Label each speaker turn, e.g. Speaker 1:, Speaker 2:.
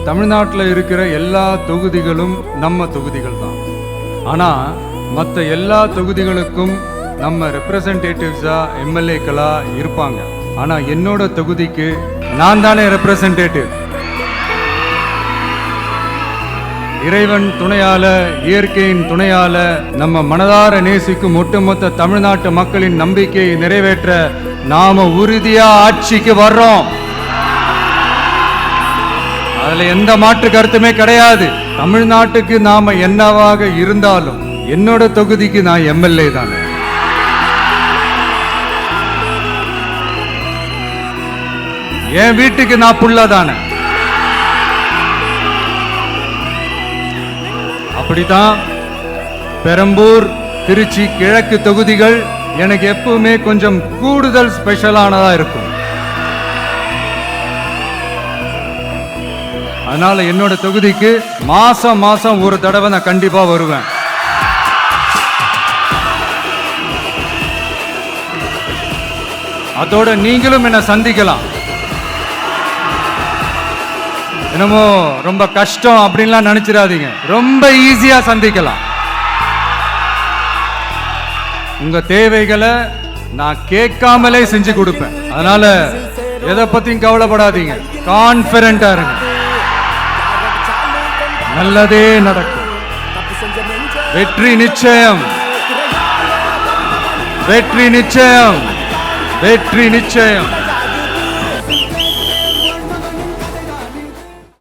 Speaker 1: தமிழ்நாட்டில் இருக்கிற எல்லா தொகுதிகளும் நம்ம தொகுதிகள் தான். ஆனால் மற்ற எல்லா தொகுதிகளுக்கும் நம்ம ரெப்ரசன்டேட்டிவ்ஸா எம்எல்ஏக்களா இருப்பாங்க. ஆனால் என்னோட தொகுதிக்கு நான் தானே ரெப்ரசன்டேட்டிவ். இறைவன் துணையால, இயற்கையின் துணையால நம்ம மனதார நேசிக்கும் ஒட்டுமொத்த தமிழ்நாட்டு மக்களின் நம்பிக்கையை நிறைவேற்ற நாம உறுதியா ஆட்சிக்கு வர்றோம். அதுல எந்த மாற்று கருத்துமே கிடையாது. தமிழ்நாட்டுக்கு நாம என்னவாக இருந்தாலும் என்னோட தொகுதிக்கு நான் எம்எல்ஏ தானே. என் வீட்டுக்கு நான் புள்ள தானே. அப்படித்தான் பெரம்பூர், திருச்சி கிழக்கு தொகுதிகள் எனக்கு எப்பவுமே கொஞ்சம் கூடுதல் ஸ்பெஷலானதா இருக்கும். அதனால என்னோட தொகுதிக்கு மாசம் மாசம் ஒரு தடவை நான் கண்டிப்பா வருவேன். அதோட நீங்களும் என்ன சந்திக்கலாம். என்னமோ ரொம்ப கஷ்டம் அப்படின்லாம் நினைச்சிடாதீங்க, ரொம்ப ஈஸியா சந்திக்கலாம். உங்க தேவைகளை நான் கேட்காமலே செஞ்சு கொடுப்பேன். அதனால எதை பத்தியும் கவலைப்படாதீங்க, கான்பிடென்டா இருங்க. நல்லதே நடக்கும். வெற்றி நிச்சயம், வெற்றி நிச்சயம், வெற்றி நிச்சயம்.